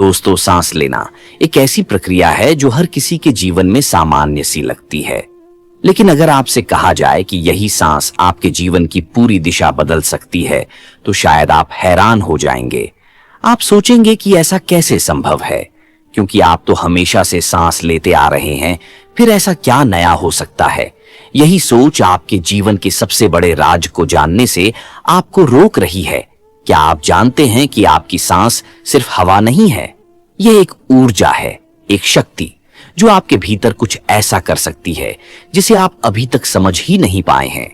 दोस्तों, सांस लेना एक ऐसी प्रक्रिया है जो हर किसी के जीवन में सामान्य सी लगती है। लेकिन अगर आपसे कहा जाए कि यही सांस आपके जीवन की पूरी दिशा बदल सकती है, तो शायद आप हैरान हो जाएंगे। आप सोचेंगे कि ऐसा कैसे संभव है, क्योंकि आप तो हमेशा से सांस लेते आ रहे हैं, फिर ऐसा क्या नया हो सकता है। यही सोच आपके जीवन के सबसे बड़े राज को जानने से आपको रोक रही है। क्या आप जानते हैं कि आपकी सांस सिर्फ हवा नहीं है, यह एक ऊर्जा है, एक शक्ति जो आपके भीतर कुछ ऐसा कर सकती है जिसे आप अभी तक समझ ही नहीं पाए हैं।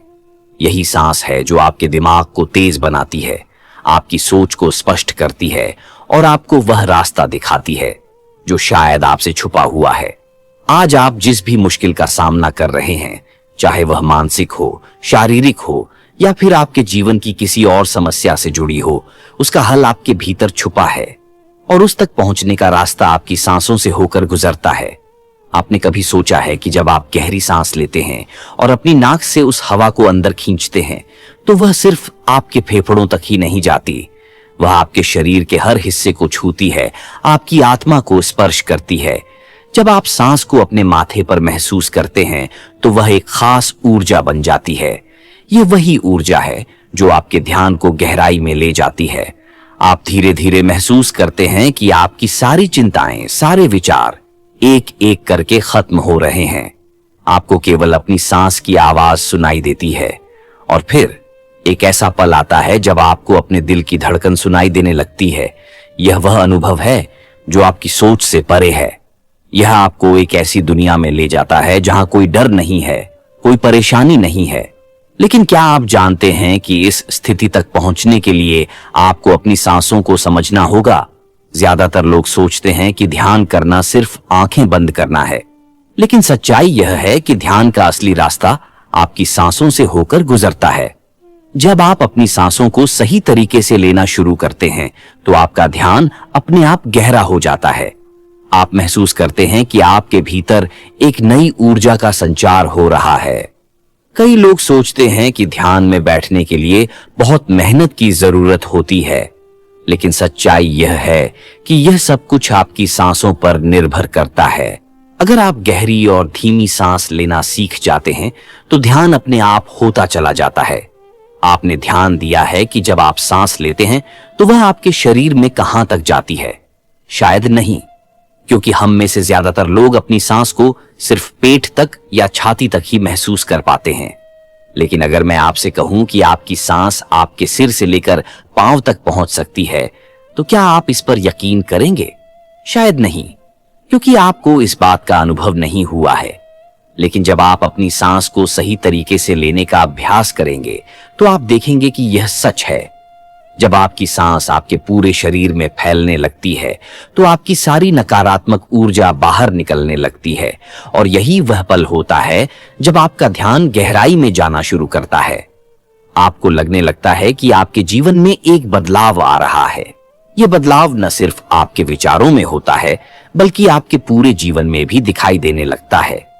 यही सांस है जो आपके दिमाग को तेज बनाती है, आपकी सोच को स्पष्ट करती है और आपको वह रास्ता दिखाती है जो शायद आपसे छुपा हुआ है। आज आप जिस भी मुश्किल का सामना कर रहे हैं, चाहे वह मानसिक हो, शारीरिक हो या फिर आपके जीवन की किसी और समस्या से जुड़ी हो, उसका हल आपके भीतर छुपा है और उस तक पहुंचने का रास्ता आपकी सांसों से होकर गुजरता है। आपने कभी सोचा है कि जब आप गहरी सांस लेते हैं और अपनी नाक से उस हवा को अंदर खींचते हैं, तो वह सिर्फ आपके फेफड़ों तक ही नहीं जाती, वह आपके शरीर के हर हिस्से को छूती है, आपकी आत्मा को स्पर्श करती है। जब आप सांस को अपने माथे पर महसूस करते हैं, तो वह एक खास ऊर्जा बन जाती है। यह वही ऊर्जा है जो आपके ध्यान को गहराई में ले जाती है। आप धीरे धीरे महसूस करते हैं कि आपकी सारी चिंताएं, सारे विचार एक एक करके खत्म हो रहे हैं। आपको केवल अपनी सांस की आवाज सुनाई देती है और फिर एक ऐसा पल आता है जब आपको अपने दिल की धड़कन सुनाई देने लगती है। यह वह अनुभव है जो आपकी सोच से परे है। यह आपको एक ऐसी दुनिया में ले जाता है जहां कोई डर नहीं है, कोई परेशानी नहीं है। लेकिन क्या आप जानते हैं कि इस स्थिति तक पहुंचने के लिए आपको अपनी सांसों को समझना होगा। ज्यादातर लोग सोचते हैं कि ध्यान करना सिर्फ आंखें बंद करना है, लेकिन सच्चाई यह है कि ध्यान का असली रास्ता आपकी सांसों से होकर गुजरता है। जब आप अपनी सांसों को सही तरीके से लेना शुरू करते हैं, तो आपका ध्यान अपने आप गहरा हो जाता है। आप महसूस करते हैं कि आपके भीतर एक नई ऊर्जा का संचार हो रहा है। कई लोग सोचते हैं कि ध्यान में बैठने के लिए बहुत मेहनत की जरूरत होती है, लेकिन सच्चाई यह है कि यह सब कुछ आपकी सांसों पर निर्भर करता है। अगर आप गहरी और धीमी सांस लेना सीख जाते हैं, तो ध्यान अपने आप होता चला जाता है। आपने ध्यान दिया है कि जब आप सांस लेते हैं, तो वह आपके शरीर में कहां तक जाती है? शायद नहीं, क्योंकि हम में से ज्यादातर लोग अपनी सांस को सिर्फ पेट तक या छाती तक ही महसूस कर पाते हैं। लेकिन अगर मैं आपसे कहूं कि आपकी सांस आपके सिर से लेकर पांव तक पहुंच सकती है, तो क्या आप इस पर यकीन करेंगे? शायद नहीं, क्योंकि आपको इस बात का अनुभव नहीं हुआ है। लेकिन जब आप अपनी सांस को सही तरीके से लेने का अभ्यास करेंगे, तो आप देखेंगे कि यह सच है। जब आपकी सांस आपके पूरे शरीर में फैलने लगती है, तो आपकी सारी नकारात्मक ऊर्जा बाहर निकलने लगती है और यही वह पल होता है जब आपका ध्यान गहराई में जाना शुरू करता है। आपको लगने लगता है कि आपके जीवन में एक बदलाव आ रहा है। यह बदलाव न सिर्फ आपके विचारों में होता है, बल्कि आपके पूरे जीवन में भी दिखाई देने लगता है।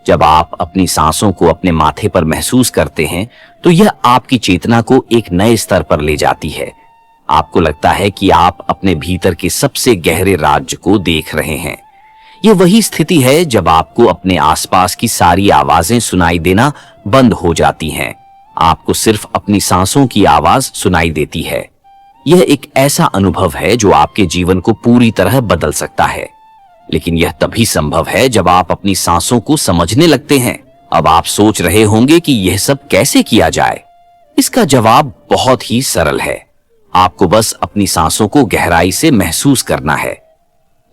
जब आप अपनी सांसों को अपने माथे पर महसूस करते हैं, तो यह आपकी चेतना को एक नए स्तर पर ले जाती है। आपको लगता है कि आप अपने भीतर के सबसे गहरे राज्य को देख रहे हैं। यह वही स्थिति है जब आपको अपने आसपास की सारी आवाजें सुनाई देना बंद हो जाती हैं। आपको सिर्फ अपनी सांसों की आवाज सुनाई देती है। यह एक ऐसा अनुभव है जो आपके जीवन को पूरी तरह बदल सकता है। लेकिन यह तभी संभव है जब आप अपनी सांसों को समझने लगते हैं। अब आप सोच रहे होंगे कि यह सब कैसे किया जाए। इसका जवाब बहुत ही सरल है। आपको बस अपनी सांसों को गहराई से महसूस करना है।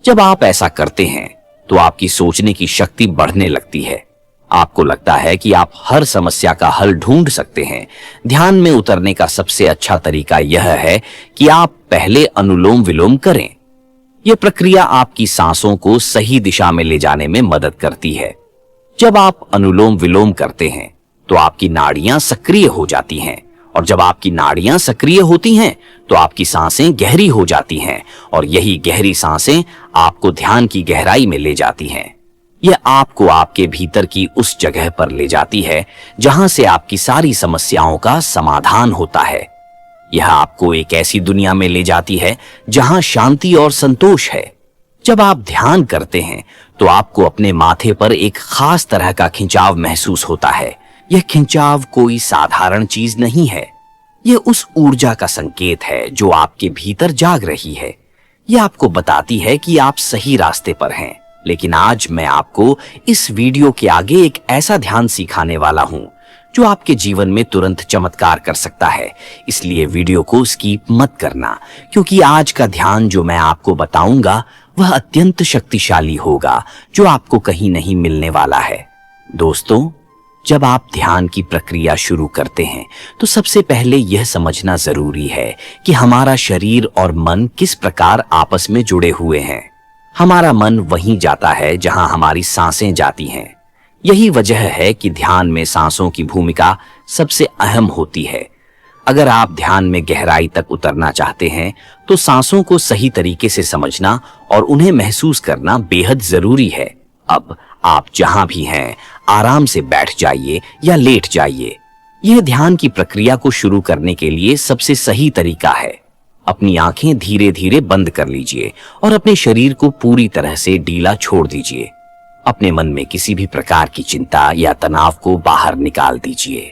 जब आप ऐसा करते हैं, तो आपकी सोचने की शक्ति बढ़ने लगती है। आपको लगता है कि आप हर समस्या का हल ढूंढ सकते हैं। ध्यान में उतरने का सबसे अच्छा तरीका यह है कि आप पहले अनुलोम विलोम करें। यह प्रक्रिया आपकी सांसों को सही दिशा में ले जाने में मदद करती है। जब आप अनुलोम विलोम करते हैं, तो आपकी नाड़ियां सक्रिय हो जाती हैं, और जब आपकी नाड़ियां सक्रिय होती हैं, तो आपकी सांसें गहरी हो जाती हैं, और यही गहरी सांसें आपको ध्यान की गहराई में ले जाती हैं। यह आपको आपके भीतर की उस जगह पर ले जाती है जहां से आपकी सारी समस्याओं का समाधान होता है। यह आपको एक ऐसी दुनिया में ले जाती है जहां शांति और संतोष है। जब आप ध्यान करते हैं तो आपको अपने माथे पर एक खास तरह का खिंचाव महसूस होता है। यह खिंचाव कोई साधारण चीज नहीं है। यह उस ऊर्जा का संकेत है जो आपके भीतर जाग रही है। यह आपको बताती है कि आप सही रास्ते पर हैं। लेकिन आज मैं आपको इस वीडियो के आगे एक ऐसा ध्यान सिखाने वाला हूं जो आपके जीवन में तुरंत चमत्कार कर सकता है। इसलिए वीडियो को स्किप मत करना, क्योंकि आज का ध्यान जो मैं आपको बताऊंगा वह अत्यंत शक्तिशाली होगा, जो आपको कहीं नहीं मिलने वाला है। दोस्तों, जब आप ध्यान की प्रक्रिया शुरू करते हैं तो सबसे पहले यह समझना जरूरी है कि हमारा शरीर और मन किस प्रकार आपस में जुड़े हुए हैं। हमारा मन वहीं जाता है जहां हमारी सांसें जाती हैं। यही वजह है कि ध्यान में सांसों की भूमिका सबसे अहम होती है। अगर आप ध्यान में गहराई तक उतरना चाहते हैं तो सांसों को सही तरीके से समझना और उन्हें महसूस करना बेहद जरूरी है। अब आप जहां भी हैं, आराम से बैठ जाइए या लेट जाइए। यह ध्यान की प्रक्रिया को शुरू करने के लिए सबसे सही तरीका है। अपनी आंखें धीरे धीरे बंद कर लीजिए और अपने शरीर को पूरी तरह से ढीला छोड़ दीजिए। अपने मन में किसी भी प्रकार की चिंता या तनाव को बाहर निकाल दीजिए।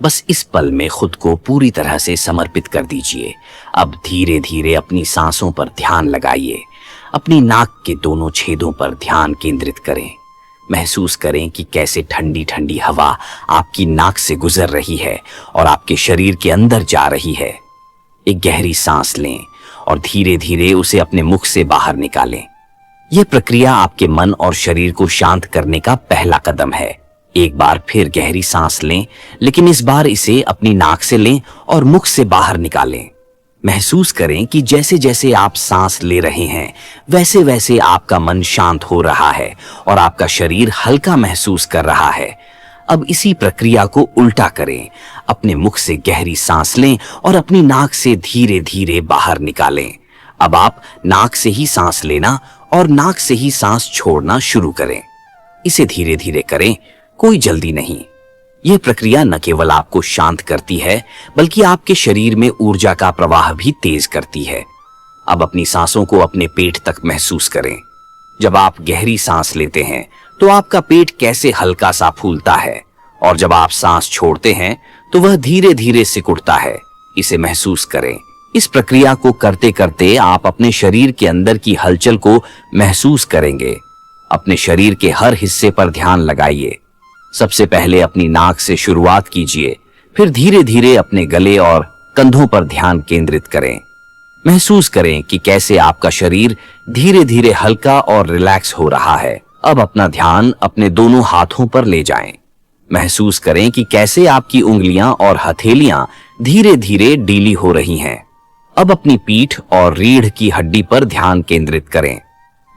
बस इस पल में खुद को पूरी तरह से समर्पित कर दीजिए। अब धीरे धीरे अपनी सांसों पर ध्यान लगाइए। अपनी नाक के दोनों छेदों पर ध्यान केंद्रित करें। महसूस करें कि कैसे ठंडी ठंडी हवा आपकी नाक से गुजर रही है और आपके शरीर के अंदर जा रही है। एक गहरी सांस लें और धीरे धीरे उसे अपने मुख से बाहर निकालें। यह प्रक्रिया आपके मन और शरीर को शांत करने का पहला कदम है। एक बार फिर गहरी सांस लें, लेकिन इस बार इसे अपनी नाक से लें और मुख से बाहर निकालें। महसूस करें कि जैसे जैसे आप सांस ले रहे हैं वैसे वैसे आपका मन शांत हो रहा है और आपका शरीर हल्का महसूस कर रहा है। अब इसी प्रक्रिया को उल्टा करें। अपने मुख से गहरी सांस लें और अपनी नाक से धीरे धीरे बाहर निकालें। अब आप नाक से ही सांस लेना और नाक से ही सांस छोड़ना शुरू करें। इसे धीरे धीरे करें, कोई जल्दी नहीं। यह प्रक्रिया न केवल आपको शांत करती है बल्कि आपके शरीर में ऊर्जा का प्रवाह भी तेज करती है। अब अपनी सांसों को अपने पेट तक महसूस करें। जब आप गहरी सांस लेते हैं तो आपका पेट कैसे हल्का सा फूलता है और जब आप सांस छोड़ते हैं तो वह धीरे धीरे सिकुड़ता है। इसे महसूस करें। इस प्रक्रिया को करते करते आप अपने शरीर के अंदर की हलचल को महसूस करेंगे। अपने शरीर के हर हिस्से पर ध्यान लगाइए। सबसे पहले अपनी नाक से शुरुआत कीजिए, फिर धीरे धीरे अपने गले और कंधों पर ध्यान केंद्रित करें। महसूस करें कि कैसे आपका शरीर धीरे धीरे हल्का और रिलैक्स हो रहा है। अब अपना ध्यान अपने दोनों हाथों पर ले जाएं। महसूस करें कि कैसे आपकी उंगलियां और हथेलियां धीरे धीरे ढीली हो रही हैं। अब अपनी पीठ और रीढ़ की हड्डी पर ध्यान केंद्रित करें।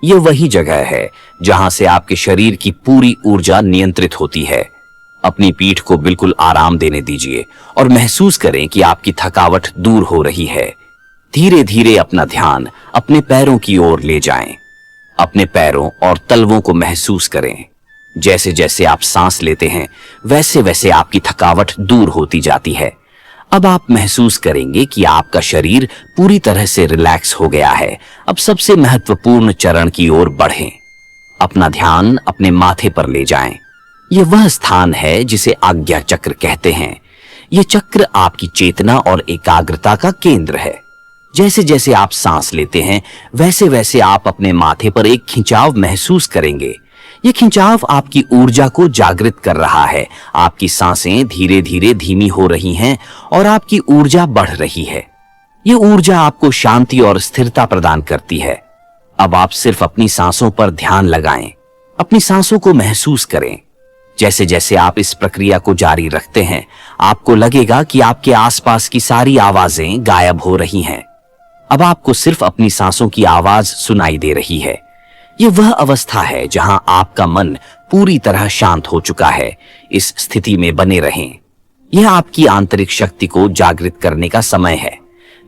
यह वही जगह है जहां से आपके शरीर की पूरी ऊर्जा नियंत्रित होती है। अपनी पीठ को बिल्कुल आराम देने दीजिए और महसूस करें कि आपकी थकावट दूर हो रही है। धीरे धीरे अपना ध्यान अपने पैरों की ओर ले जाएं। अपने पैरों और तलवों को महसूस करें। जैसे जैसे आप सांस लेते हैं वैसे वैसे आपकी थकावट दूर होती जाती है। अब आप महसूस करेंगे कि आपका शरीर पूरी तरह से रिलैक्स हो गया है। अब सबसे महत्वपूर्ण चरण की ओर बढ़ें। अपना ध्यान अपने माथे पर ले जाएं। यह वह स्थान है जिसे आज्ञा चक्र कहते हैं। यह चक्र आपकी चेतना और एकाग्रता का केंद्र है। जैसे जैसे आप सांस लेते हैं वैसे वैसे आप अपने माथे पर एक खिंचाव महसूस करेंगे। यह खिंचाव आपकी ऊर्जा को जागृत कर रहा है। आपकी सांसें धीरे धीरे धीमी हो रही हैं और आपकी ऊर्जा बढ़ रही है। यह ऊर्जा आपको शांति और स्थिरता प्रदान करती है। अब आप सिर्फ अपनी सांसों पर ध्यान लगाएं। अपनी सांसों को महसूस करें। जैसे जैसे आप इस प्रक्रिया को जारी रखते हैं आपको लगेगा कि आपके आसपास की सारी आवाजें गायब हो रही हैं। अब आपको सिर्फ अपनी सांसों की आवाज सुनाई दे रही है। यह वह अवस्था है जहां आपका मन पूरी तरह शांत हो चुका है। इस स्थिति में बने रहें। यह आपकी आंतरिक शक्ति को जागृत करने का समय है।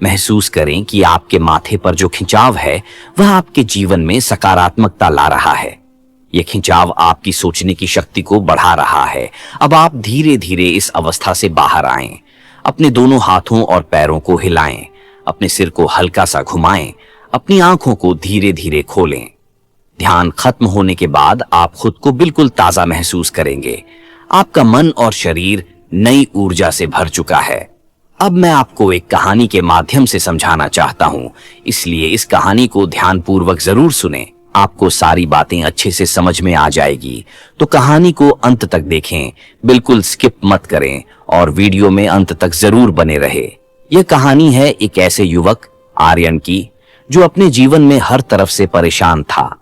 महसूस करें कि आपके माथे पर जो खिंचाव है वह आपके जीवन में सकारात्मकता ला रहा है। यह खिंचाव आपकी सोचने की शक्ति को बढ़ा रहा है। अब आप धीरे धीरे इस अवस्था से बाहर आएं। अपने दोनों हाथों और पैरों को हिलाएं, अपने सिर को हल्का सा घुमाएं, अपनी आंखों को धीरे धीरे खोलें। ध्यान खत्म होने के बाद आप खुद को बिल्कुल ताजा महसूस करेंगे। आपका मन और शरीर नई ऊर्जा से भर चुका है। अब मैं आपको एक कहानी के माध्यम से समझाना चाहता हूं, इसलिए इस कहानी को ध्यानपूर्वक जरूर सुनें। आपको सारी बातें अच्छे से समझ में आ जाएगी। तो कहानी को अंत तक देखें, बिल्कुल स्किप मत करें और वीडियो में अंत तक जरूर बने रहे। यह कहानी है एक ऐसे युवक आर्यन की जो अपने जीवन में हर तरफ से परेशान था।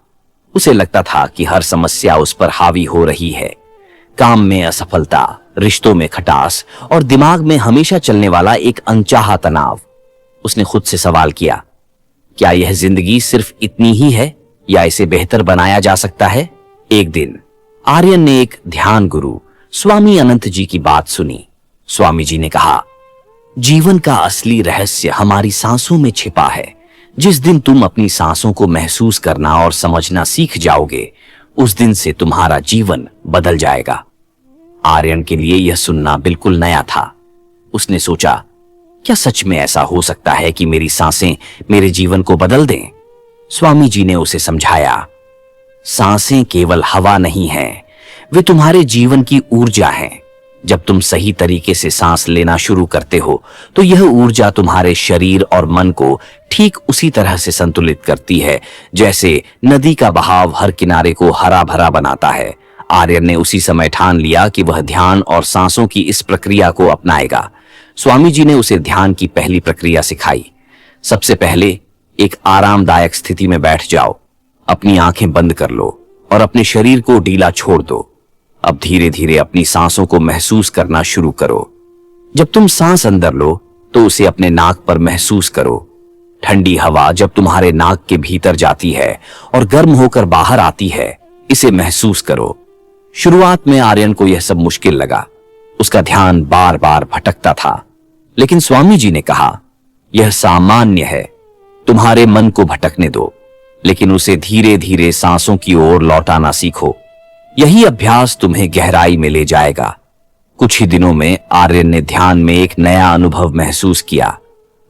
उसे लगता था कि हर समस्या उस पर हावी हो रही है। काम में असफलता, रिश्तों में खटास और दिमाग में हमेशा चलने वाला एक अनचाहा तनाव। उसने खुद से सवाल किया, क्या यह जिंदगी सिर्फ इतनी ही है या इसे बेहतर बनाया जा सकता है? एक दिन आर्यन ने एक ध्यान गुरु स्वामी अनंत जी की बात सुनी। स्वामी जी ने कहा, जीवन का असली रहस्य हमारी सांसों में छिपा है। जिस दिन तुम अपनी सांसों को महसूस करना और समझना सीख जाओगे, उस दिन से तुम्हारा जीवन बदल जाएगा। आर्यन के लिए यह सुनना बिल्कुल नया था। उसने सोचा, क्या सच में ऐसा हो सकता है कि मेरी सांसें मेरे जीवन को बदल दें? स्वामी जी ने उसे समझाया, सांसें केवल हवा नहीं हैं, वे तुम्हारे जीवन की ऊर्जा हैं। जब तुम सही तरीके से सांस लेना शुरू करते हो, तो यह ऊर्जा तुम्हारे शरीर और मन को ठीक उसी तरह से संतुलित करती है जैसे नदी का बहाव हर किनारे को हरा भरा बनाता है। आर्यन ने उसी समय ठान लिया कि वह ध्यान और सांसों की इस प्रक्रिया को अपनाएगा। स्वामी जी ने उसे ध्यान की पहली प्रक्रिया सिखाई। सबसे पहले एक आरामदायक स्थिति में बैठ जाओ, अपनी आंखें बंद कर लो और अपने शरीर को ढीला छोड़ दो। अब धीरे धीरे अपनी सांसों को महसूस करना शुरू करो। जब तुम सांस अंदर लो तो उसे अपने नाक पर महसूस करो। ठंडी हवा जब तुम्हारे नाक के भीतर जाती है और गर्म होकर बाहर आती है, इसे महसूस करो। शुरुआत में आर्यन को यह सब मुश्किल लगा। उसका ध्यान बार बार भटकता था, लेकिन स्वामी जी ने कहा, यह सामान्य है, तुम्हारे मन को भटकने दो, लेकिन उसे धीरे धीरे सांसों की ओर लौटाना सीखो। यही अभ्यास तुम्हें गहराई में ले जाएगा। कुछ ही दिनों में आर्यन ने ध्यान में एक नया अनुभव महसूस किया।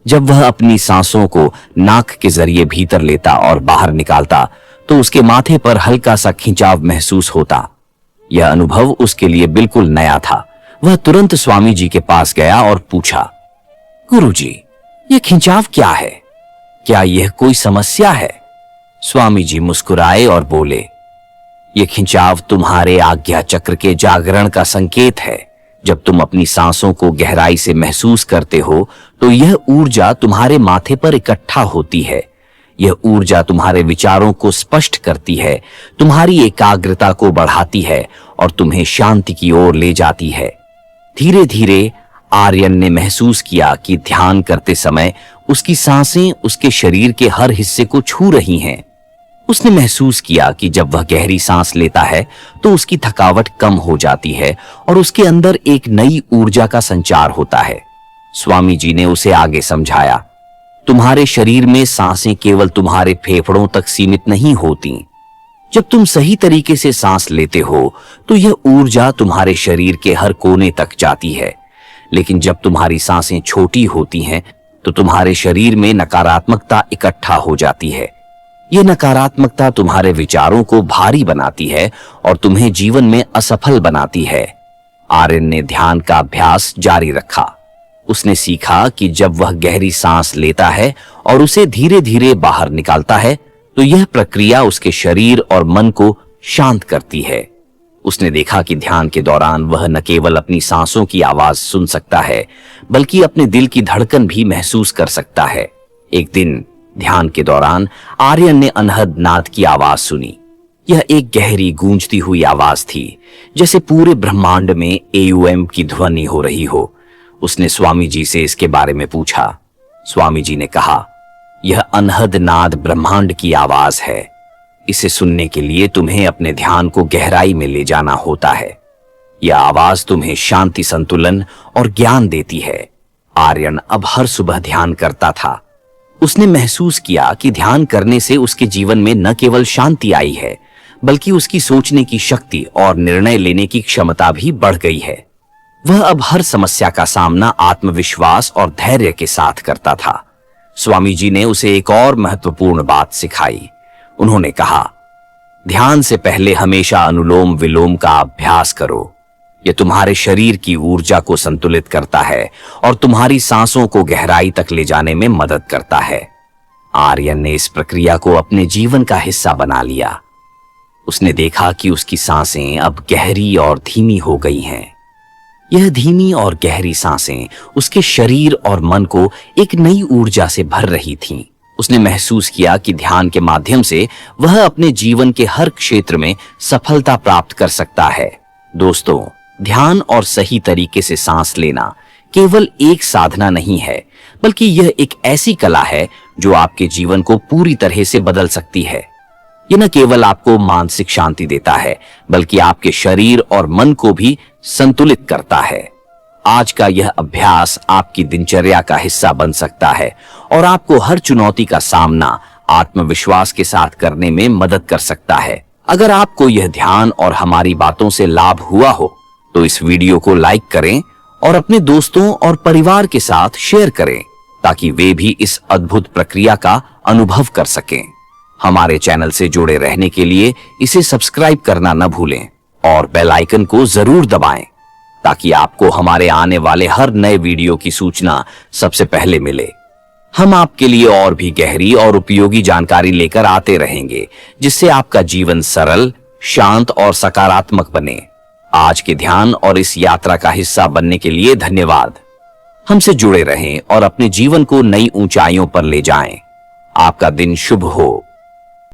जब वह अपनी सांसों को नाक के जरिए भीतर लेता और बाहर निकालता, तो उसके माथे पर हल्का सा खिंचाव महसूस होता। यह अनुभव उसके लिए बिल्कुल नया था। वह तुरंत स्वामी जी के पास गया और पूछा, गुरुजी, यह खिंचाव क्या है? क्या यह कोई समस्या है? स्वामी जी मुस्कुराए और बोले, यह खिंचाव तुम्हारे आज्ञा चक्र के जागरण का संकेत है। जब तुम अपनी सांसों को गहराई से महसूस करते हो, तो यह ऊर्जा तुम्हारे माथे पर इकट्ठा होती है। यह ऊर्जा तुम्हारे विचारों को स्पष्ट करती है, तुम्हारी एकाग्रता को बढ़ाती है और तुम्हें शांति की ओर ले जाती है। धीरे धीरे आर्यन ने महसूस किया कि ध्यान करते समय उसकी सांसें उसके शरीर के हर हिस्से को छू रही हैं। उसने महसूस किया कि जब वह गहरी सांस लेता है तो उसकी थकावट कम हो जाती है और उसके अंदर एक नई ऊर्जा का संचार होता है। स्वामी जी ने उसे आगे समझाया, तुम्हारे शरीर में सांसें केवल तुम्हारे फेफड़ों तक सीमित नहीं होती। जब तुम सही तरीके से सांस लेते हो, तो यह ऊर्जा तुम्हारे शरीर के हर कोने तक जाती है। लेकिन जब तुम्हारी सांसें छोटी होती हैं, तो तुम्हारे शरीर में नकारात्मकता इकट्ठा हो जाती है। यह नकारात्मकता तुम्हारे विचारों को भारी बनाती है और तुम्हें जीवन में असफल बनाती है। आर्यन ने ध्यान का अभ्यास जारी रखा। उसने सीखा कि जब वह गहरी सांस लेता है और उसे धीरे धीरे बाहर निकालता है, तो यह प्रक्रिया उसके शरीर और मन को शांत करती है। उसने देखा कि ध्यान के दौरान वह न केवल अपनी सांसों की आवाज सुन सकता है, बल्कि अपने दिल की धड़कन भी महसूस कर सकता है। एक दिन ध्यान के दौरान आर्यन ने अनहद नाद की आवाज सुनी। यह एक गहरी गूंजती हुई आवाज थी, जैसे पूरे ब्रह्मांड में एयूएम की ध्वनि हो रही हो। उसने स्वामी जी से इसके बारे में पूछा। स्वामी जी ने कहा, यह अनहद नाद ब्रह्मांड की आवाज है। इसे सुनने के लिए तुम्हें अपने ध्यान को गहराई में ले जाना होता है। यह आवाज तुम्हें शांति, संतुलन और ज्ञान देती है। आर्यन अब हर सुबह ध्यान करता था। उसने महसूस किया कि ध्यान करने से उसके जीवन में न केवल शांति आई है, बल्कि उसकी सोचने की शक्ति और निर्णय लेने की क्षमता भी बढ़ गई है। वह अब हर समस्या का सामना आत्मविश्वास और धैर्य के साथ करता था। स्वामी जी ने उसे एक और महत्वपूर्ण बात सिखाई। उन्होंने कहा, ध्यान से पहले हमेशा अनुलोम विलोम का अभ्यास करो। यह तुम्हारे शरीर की ऊर्जा को संतुलित करता है और तुम्हारी सांसों को गहराई तक ले जाने में मदद करता है। आर्यन ने इस प्रक्रिया को अपने जीवन का हिस्सा बना लिया। उसने देखा कि उसकी सांसें अब गहरी और धीमी हो गई हैं। यह धीमी और गहरी सांसें उसके शरीर और मन को एक नई ऊर्जा से भर रही थीं। उसने महसूस किया कि ध्यान के माध्यम से वह अपने जीवन के हर क्षेत्र में सफलता प्राप्त कर सकता है। दोस्तों, ध्यान और सही तरीके से सांस लेना केवल एक साधना नहीं है, बल्कि यह एक ऐसी कला है जो आपके जीवन को पूरी तरह से बदल सकती है। यह न केवल आपको मानसिक शांति देता है, बल्कि आपके शरीर और मन को भी संतुलित करता है। आज का यह अभ्यास आपकी दिनचर्या का हिस्सा बन सकता है और आपको हर चुनौती का सामना आत्मविश्वास के साथ करने में मदद कर सकता है। अगर आपको यह ध्यान और हमारी बातों से लाभ हुआ हो तो इस वीडियो को लाइक करें और अपने दोस्तों और परिवार के साथ शेयर करें, ताकि वे भी इस अद्भुत प्रक्रिया का अनुभव कर सकें। हमारे चैनल से जुड़े रहने के लिए इसे सब्सक्राइब करना न भूलें और बेल आइकन को जरूर दबाएं, ताकि आपको हमारे आने वाले हर नए वीडियो की सूचना सबसे पहले मिले। हम आपके लिए और भी गहरी और उपयोगी जानकारी लेकर आते रहेंगे, जिससे आपका जीवन सरल, शांत और सकारात्मक बने। आज के ध्यान और इस यात्रा का हिस्सा बनने के लिए धन्यवाद। हमसे जुड़े रहें और अपने जीवन को नई ऊंचाइयों पर ले जाएं। आपका दिन शुभ हो।